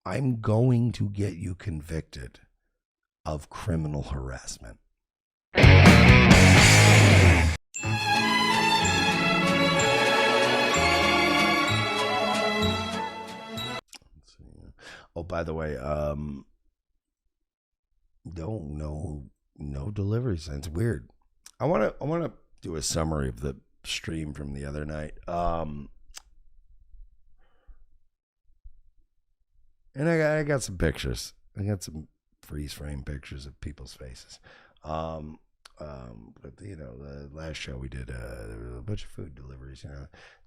I'm going to get you convicted of criminal harassment. Oh, by the way, no deliveries. It's weird. I wanna do a summary of the stream from the other night. And I got some pictures. I got some freeze frame pictures of people's faces. But the last show we did, there was a bunch of food deliveries.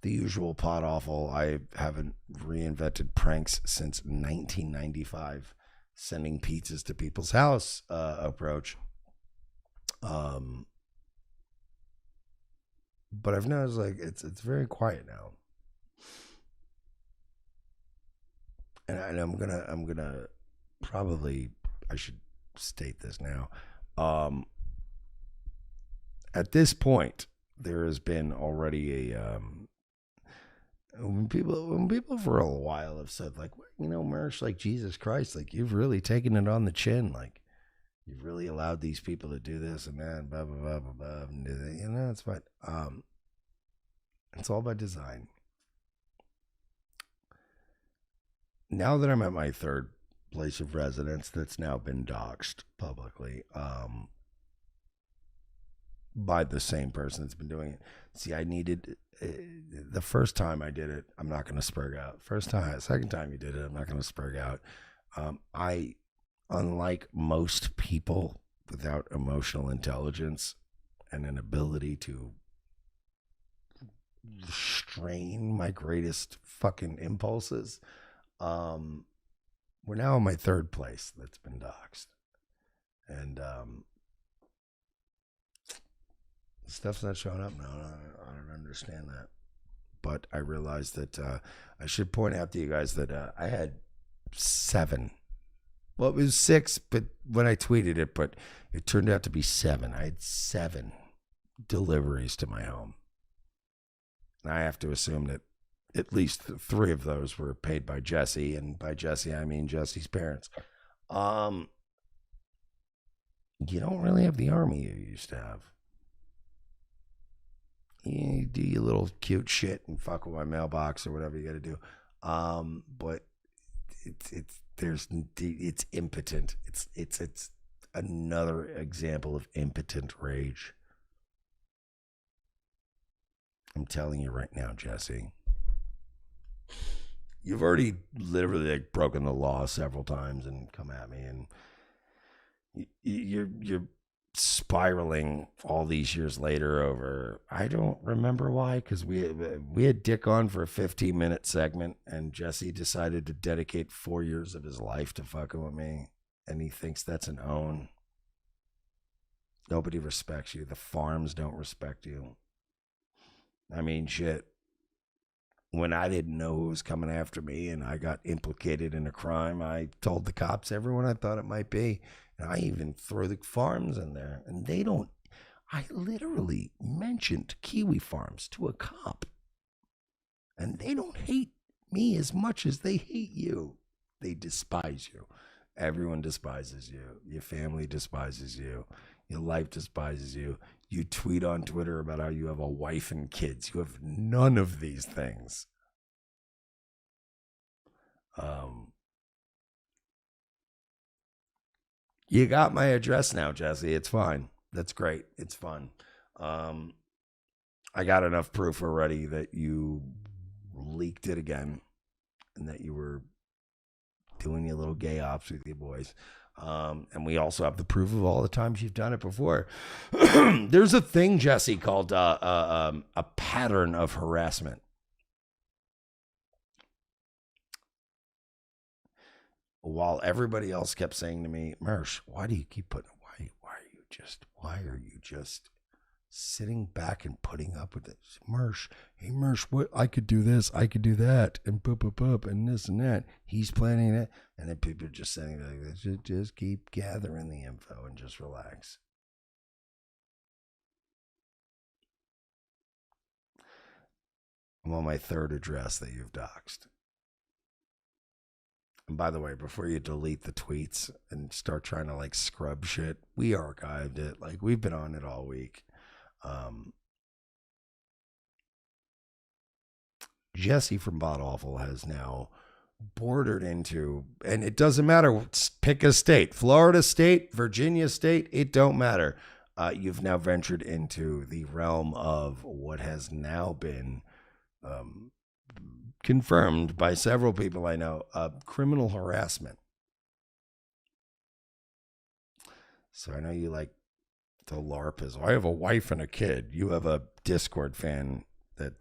The usual pot awful. I haven't reinvented pranks since 1995, sending pizzas to people's house approach. But I've noticed like it's very quiet now, and I'm gonna probably I should state this now. Um, at this point, there has been already a when people for a while have said like, Mersh, like Jesus Christ, like you've really taken it on the chin, like you've really allowed these people to do this and that, and blah blah blah blah blah. And it's fine. It's all by design. Now that I'm at my third place of residence, that's now been doxxed publicly, by the same person that's been doing it. See, I needed the first time I did it. I'm not going to spurg out. First time, second time you did it, I'm not going to spurg out. I, unlike most people without emotional intelligence and an ability to restrain my greatest fucking impulses, we're now in my third place that's been doxxed, and stuff's not showing up now. I don't understand that. But I realized that I should point out to you guys that I had 7. Well, it was 6, but when I tweeted it, but it turned out to be 7. I had 7 deliveries to my home. And I have to assume that at least 3 of those were paid by Jesse, and by Jesse I mean Jesse's parents. You don't really have the army you used to have. You do your little cute shit and fuck with my mailbox or whatever you got to do. But it's impotent. It's another example of impotent rage. I'm telling you right now, Jesse. You've already literally like broken the law several times and come at me, and you're spiraling all these years later over I don't remember why, because we had Dick on for a 15-minute segment, and Jesse decided to dedicate 4 years of his life to fucking with me, and he thinks that's an own. Nobody respects you. The farms don't respect you. I mean, shit. When I didn't know who was coming after me and I got implicated in a crime, I told the cops everyone I thought it might be. And I even throw the farms in there. And they don't. I literally mentioned Kiwi Farms to a cop. And they don't hate me as much as they hate you. They despise you. Everyone despises you. Your family despises you. Your life despises you. You tweet on Twitter about how you have a wife and kids. You have none of these things. You got my address now, Jesse. It's fine. That's great. It's fun. I got enough proof already that you leaked it again and that you were doing your little gay ops with your boys. And we also have the proof of all the times you've done it before. There's a thing, Jesse, called a pattern of harassment. While everybody else kept saying to me, Mersh, why do you keep putting, why are you just sitting back and putting up with it? Mersh, hey Mersh, what, I could do this, I could do that, and boop, and this and that. He's planning it. And then people are just saying like this, just keep gathering the info and just relax. I'm on my third address that you've doxed. And by the way, before you delete the tweets and start trying to like scrub shit, we archived it. Like we've been on it all week. Jesse from Bot Awful has now bordered into, and it doesn't matter, pick a state, Florida state, Virginia state, it don't matter. You've now ventured into the realm of what has now been confirmed by several people I know, criminal harassment. So I know you like the LARP is, I have a wife and a kid. You have a Discord fan that,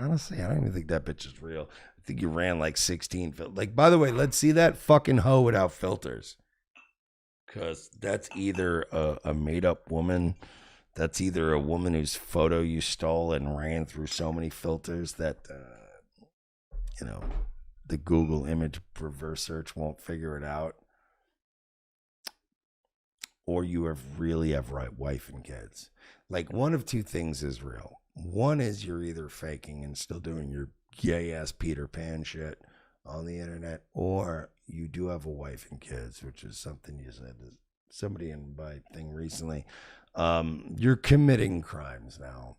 honestly, I don't even think that bitch is real. I think you ran like 16. Like, by the way, let's see that fucking hoe without filters. Because that's either a made-up woman. That's either a woman whose photo you stole and ran through so many filters that, the Google image reverse search won't figure it out. Or you really have right wife and kids. Like, one of two things is real. One is you're either faking and still doing your gay-ass Peter Pan shit on the internet, or you do have a wife and kids, which is something you said to somebody in my thing recently. You're committing crimes now.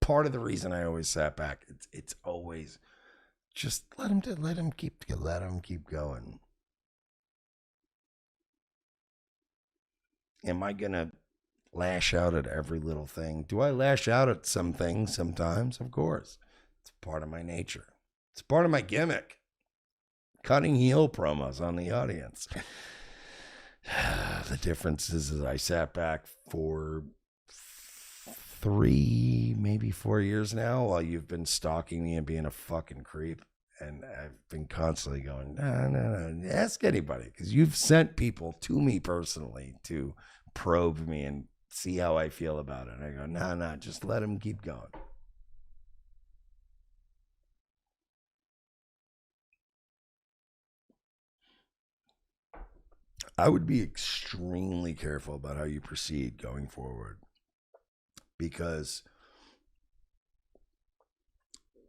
Part of the reason I always sat back, it's always just let him keep going. Am I gonna lash out at every little thing? Do I lash out at some things sometimes? Of course. It's part of my nature. It's part of my gimmick. Cutting heel promos on the audience. The difference is I sat back for 3, maybe 4 years now while you've been stalking me and being a fucking creep. And I've been constantly going, no. Ask anybody, because you've sent people to me personally to probe me and see how I feel about it. And I go, no, just let them keep going. I would be extremely careful about how you proceed going forward, because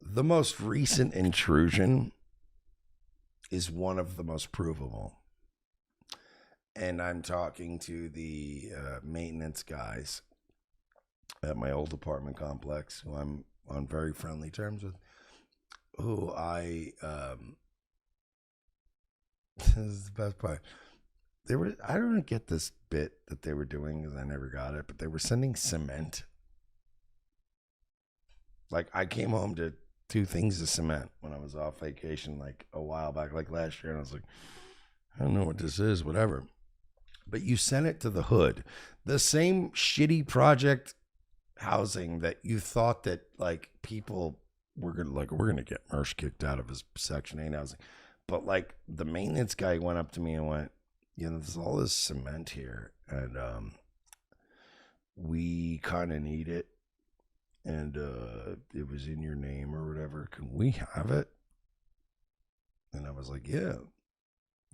the most recent intrusion is one of the most provable. And I'm talking to the maintenance guys at my old apartment complex, who I'm on very friendly terms with, who this is the best part. I don't get this bit that they were doing because I never got it, but they were sending cement. Like, I came home to 2 things of cement when I was off vacation like a while back, like last year, and I was like, I don't know what this is, whatever. But you sent it to the hood, the same shitty project housing that you thought that like people were gonna get Mersh kicked out of his Section 8 housing. But like the maintenance guy went up to me and went, there's all this cement here, and we kind of need it, and it was in your name or whatever. Can we have it? And I was like, yeah.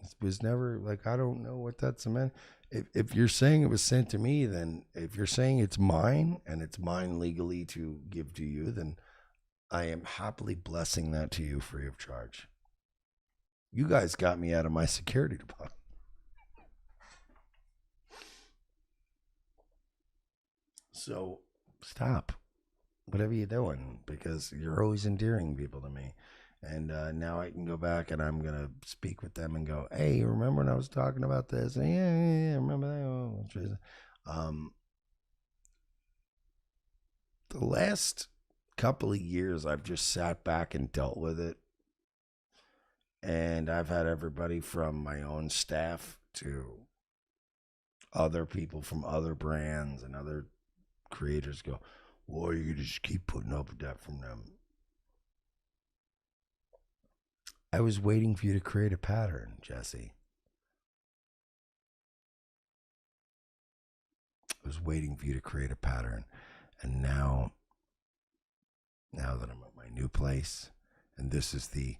It was never, like, I don't know what that cement. If you're saying it was sent to me, then if you're saying it's mine and it's mine legally to give to you, then I am happily blessing that to you free of charge. You guys got me out of my security deposit. So stop whatever you're doing, because you're always endearing people to me. And now I can go back and I'm going to speak with them and go, hey, remember when I was talking about this? And yeah, remember that? The last couple of years, I've just sat back and dealt with it. And I've had everybody from my own staff to other people from other brands and other creators go, why are you just keep putting up with that from them? I was waiting for you to create a pattern, Jesse. I was waiting for you to create a pattern. And now that I'm at my new place, and this is the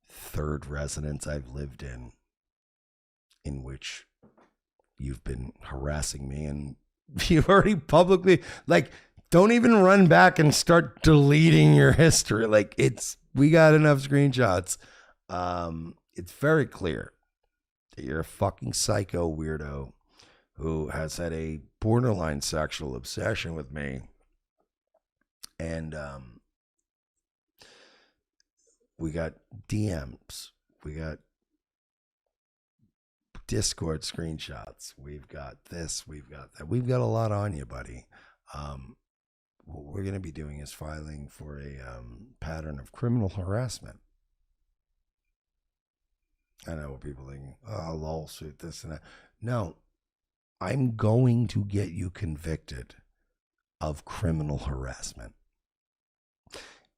3rd residence I've lived in which you've been harassing me, and you've already publicly, like, don't even run back and start deleting your history. Like, it's We got enough screenshots. It's very clear that you're a fucking psycho weirdo who has had a borderline sexual obsession with me. And we got DMs. We got Discord screenshots. We've got this. We've got that. We've got a lot on you, buddy. What we're going to be doing is filing for a pattern of criminal harassment. I know what people think. Oh, lawsuit, this and that. No, I'm going to get you convicted of criminal harassment.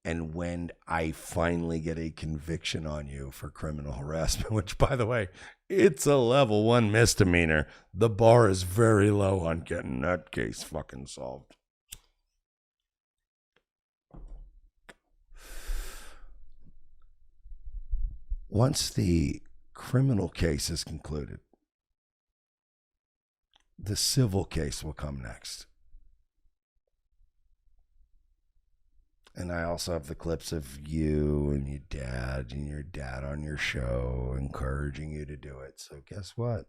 And when I finally get a conviction on you for criminal harassment, which, by the way, it's a level 1 misdemeanor, the bar is very low on getting that case fucking solved. Once the criminal case is concluded, the civil case will come next. And I also have the clips of you and your dad on your show encouraging you to do it. So guess what?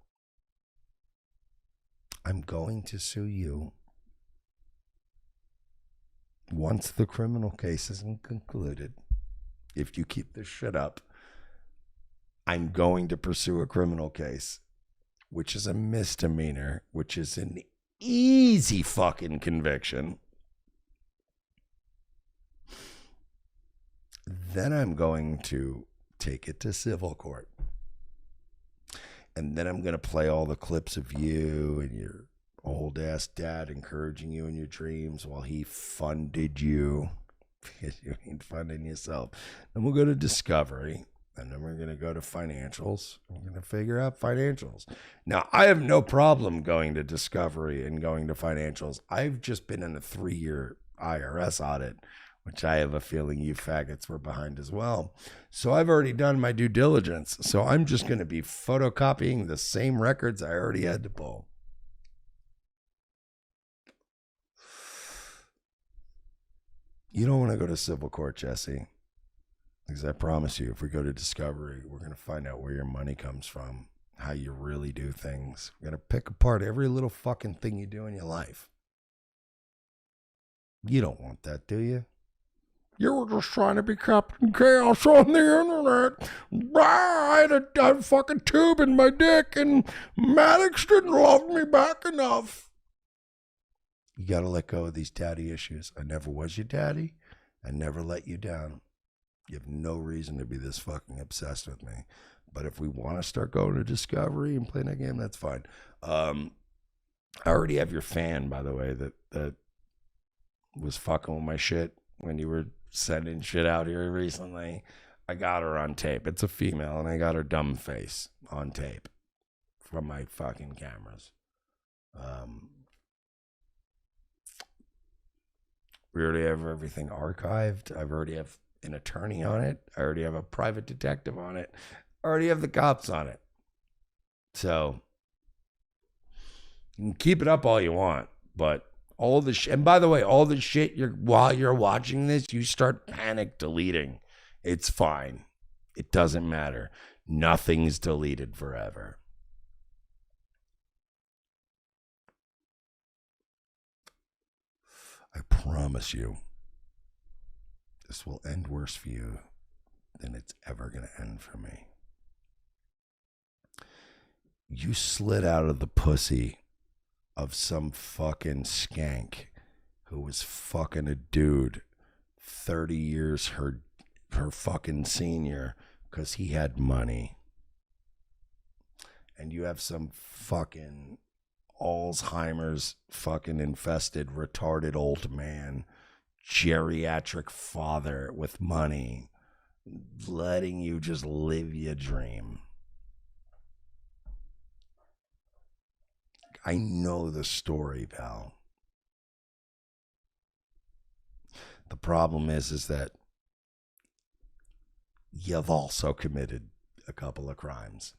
I'm going to sue you. Once the criminal case is concluded, if you keep this shit up, I'm going to pursue a criminal case, which is a misdemeanor, which is an easy fucking conviction. Then I'm going to take it to civil court. And then I'm going to play all the clips of you and your old ass dad encouraging you in your dreams while he funded you. Because you ain't funding yourself. Then we'll go to discovery. And then we're going to go to financials. We're going to figure out financials. Now, I have no problem going to discovery and going to financials. I've just been in a 3-year IRS audit, which I have a feeling you faggots were behind as well. So I've already done my due diligence. So I'm just going to be photocopying the same records I already had to pull. You don't want to go to civil court, Jesse. Because I promise you, if we go to discovery, we're going to find out where your money comes from, how you really do things. We're going to pick apart every little fucking thing you do in your life. You don't want that, do you? You were just trying to be Captain Chaos on the internet. I had a fucking tube in my dick and Maddox didn't love me back enough. You got to let go of these daddy issues. I never was your daddy. I never let you down. You have no reason to be this fucking obsessed with me. But if we want to start going to discovery and playing that game, that's fine. I already have your fan, by the way, that was fucking with my shit when you were sending shit out here recently. I got her on tape. It's a female, and I got her dumb face on tape from my fucking cameras. We already have everything archived. I already have an attorney on it. I already have a private detective on it. I already have the cops on it. So you can keep it up all you want, but all the shit, and by the way, all the shit while you're watching this, you start panic deleting. It's fine. It doesn't matter. Nothing's deleted forever. I promise you, this will end worse for you than it's ever going to end for me. You slid out of the pussy of some fucking skank who was fucking a dude 30 years her fucking senior because he had money. And you have some fucking Alzheimer's fucking infested retarded old man, geriatric father with money, letting you just live your dream. I know the story, pal. The problem is that you've also committed a couple of crimes.